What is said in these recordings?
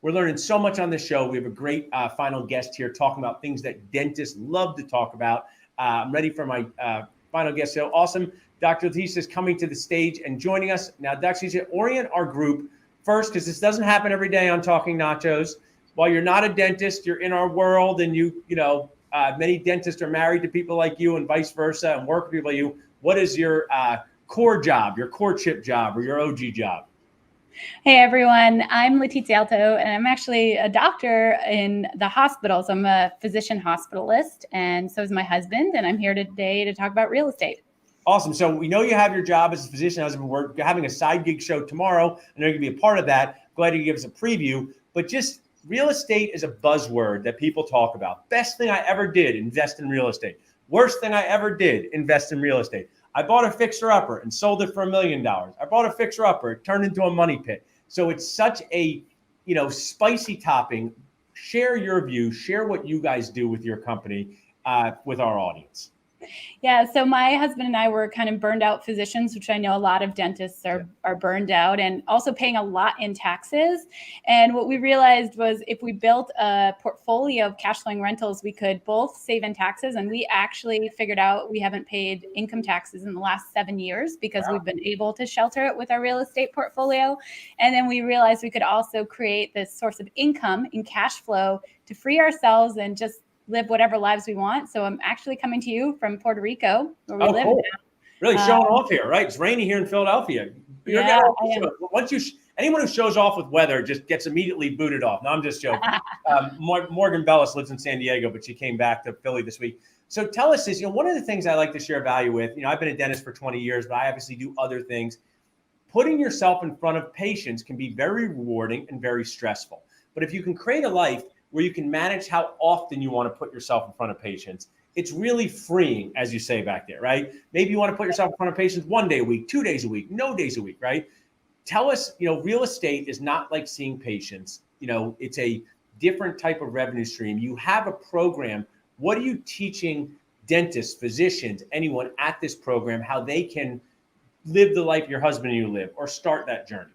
We're learning so much on this show. We have a great final guest here talking about things that dentists love to talk about. I'm ready for my final guest. So awesome. Dr. Letizia is coming to the stage and joining us. Now, Dr. Letizia, orient our group first, because this doesn't happen every day on Talking Nachos. While you're not a dentist, you're in our world, and many dentists are married to people like you and vice versa and work with people like you. What is your core job, your courtship job, or your OG job? Hey everyone, I'm Letizia Alto, and I'm actually a doctor in the hospital. So I'm a physician hospitalist, and so is my husband, and I'm here today to talk about real estate. Awesome. So we know you have your job as a physician husband. We're having a side gig show tomorrow. I know you're going to be a part of that. Glad you give us a preview. But just real estate is a buzzword that people talk about. Best thing I ever did, invest in real estate. Worst thing I ever did, invest in real estate. I bought a fixer-upper and sold it for $1 million. I bought a fixer-upper, it turned into a money pit. So it's such a, spicy topping. Share your view. Share what you guys do with your company with our audience. Yeah, so my husband and I were kind of burned out physicians, which I know a lot of dentists are burned out, and also paying a lot in taxes. And what we realized was if we built a portfolio of cash flowing rentals, we could both save in taxes. And we actually figured out we haven't paid income taxes in the last 7 years because we've been able to shelter it with our real estate portfolio. And then we realized we could also create this source of income in cash flow to free ourselves and just live whatever lives we want. So I'm actually coming to you from Puerto Rico, where we live now. Really showing off here, right? It's rainy here in Philadelphia. Anyone who shows off with weather just gets immediately booted off. No, I'm just joking. Morgan Bellis lives in San Diego, but she came back to Philly this week. So tell us this, one of the things I like to share value with, I've been a dentist for 20 years, but I obviously do other things. Putting yourself in front of patients can be very rewarding and very stressful. But if you can create a life where you can manage how often you want to put yourself in front of patients, it's really freeing, as you say back there, right? Maybe you want to put yourself in front of patients 1 day a week, 2 days a week, no days a week, right? Tell us, real estate is not like seeing patients. It's a different type of revenue stream. You have a program. What are you teaching dentists, physicians, anyone at this program, how they can live the life your husband and you live or start that journey?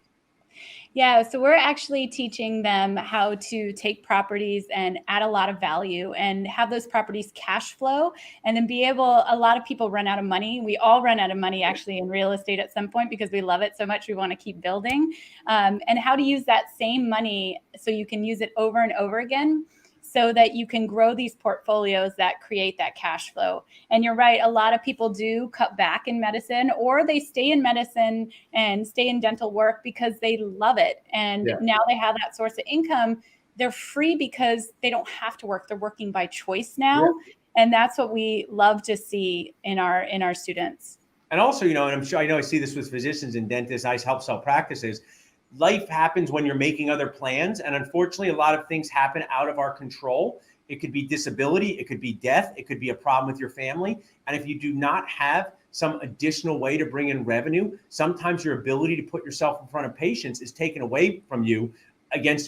Yeah, so we're actually teaching them how to take properties and add a lot of value and have those properties cash flow, and then a lot of people run out of money. We all run out of money actually in real estate at some point because we love it so much. We want to keep building, and how to use that same money so you can use it over and over again, so that you can grow these portfolios that create that cash flow. And you're right, a lot of people do cut back in medicine, or they stay in medicine and stay in dental work because they love it. And now they have that source of income. They're free because they don't have to work. They're working by choice now. Yeah. And that's what we love to see in our students. And also, and I'm sure, I see this with physicians and dentists, I help sell practices. Life happens when you're making other plans. And unfortunately, a lot of things happen out of our control. It could be disability. It could be death. It could be a problem with your family. And if you do not have some additional way to bring in revenue, sometimes your ability to put yourself in front of patients is taken away from you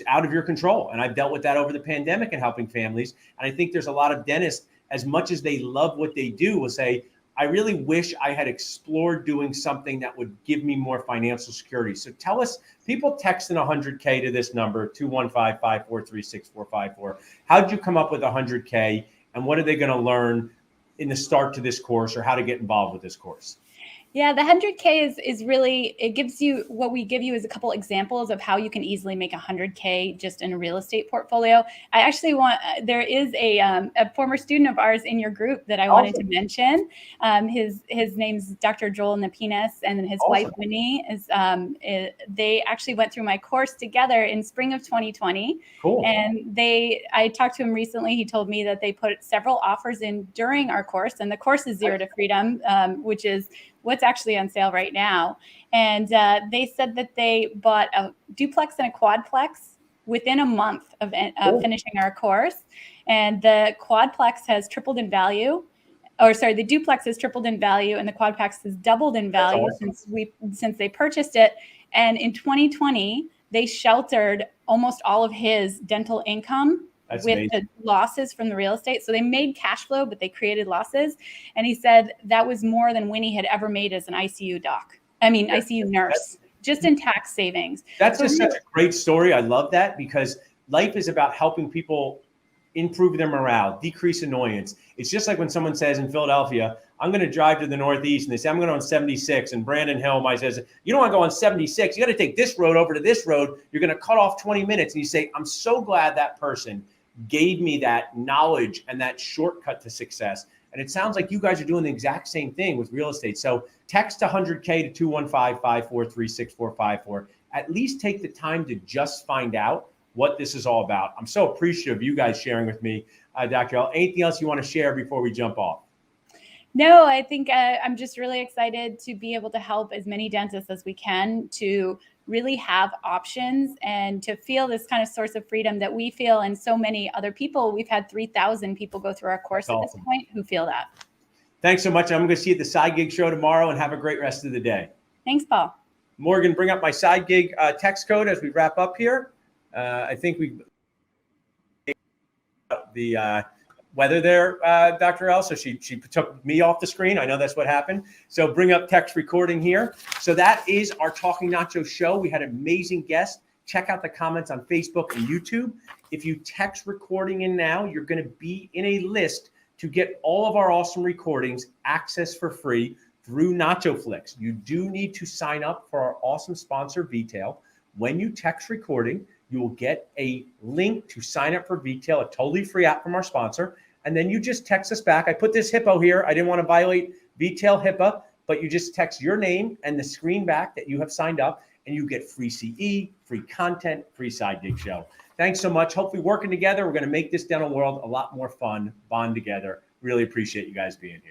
out of your control. And I've dealt with that over the pandemic and helping families. And I think there's a lot of dentists, as much as they love what they do, will say, I really wish I had explored doing something that would give me more financial security. So tell us, people texting 100K to this number, 215-543-6454. How did you come up with 100K, and what are they going to learn in the start to this course, or how to get involved with this course? Yeah, the 100K is really, it gives you, what we give you is a couple examples of how you can easily make 100K just in a real estate portfolio. I actually there is a former student of ours in your group that I wanted to mention. His name's Dr. Joel Napinas, and his wife Winnie they actually went through my course together in spring of 2020. Cool. And I talked to him recently. He told me that they put several offers in during our course, and the course is Zero to Freedom, which is what's actually on sale right now. And they said that they bought a duplex and a quadplex within a month of finishing our course. And the quadplex has tripled in value. The duplex has tripled in value, and the quadplex has doubled in value since they purchased it. And in 2020, they sheltered almost all of his dental income with the losses from the real estate. So they made cash flow, but they created losses. And he said that was more than Winnie had ever made as an ICU ICU nurse, just in tax savings. That's such a great story. I love that, because life is about helping people improve their morale, decrease annoyance. It's just like when someone says in Philadelphia, I'm going to drive to the Northeast, and they say, I'm going on 76. And Brandon Hill says, you don't want to go on 76. You got to take this road over to this road. You're going to cut off 20 minutes. And you say, I'm so glad that person gave me that knowledge and that shortcut to success. And it sounds like you guys are doing the exact same thing with real estate. So text 100K to 215-543-6454. At least take the time to just find out what this is all about. I'm so appreciative of you guys sharing with me, Dr. L. Anything else you want to share before we jump off? No, I think I'm just really excited to be able to help as many dentists as we can to really have options and to feel this kind of source of freedom that we feel, and so many other people. We've had 3,000 people go through our course at this point who feel that. Thanks so much. I'm going to see you at the Side Gig Show tomorrow, and have a great rest of the day. Thanks, Paul. Morgan, bring up my Side Gig text code as we wrap up here. I think the weather there, Dr. L. So she took me off the screen. I know that's what happened. So bring up text recording here. So that is our Talking Nacho show. We had an amazing guest. Check out the comments on Facebook and YouTube. If you text recording in now, you're going to be in a list to get all of our awesome recordings access for free through Nacho Flix. You do need to sign up for our awesome sponsor, VTail. When you text recording, you will get a link to sign up for VTail, a totally free app from our sponsor. And then you just text us back. I put this hippo here. I didn't want to violate VTail HIPAA, but you just text your name and the screen back that you have signed up, and you get free CE, free content, free Side Gig Show. Thanks so much. Hopefully working together, we're going to make this dental world a lot more fun, bond together. Really appreciate you guys being here.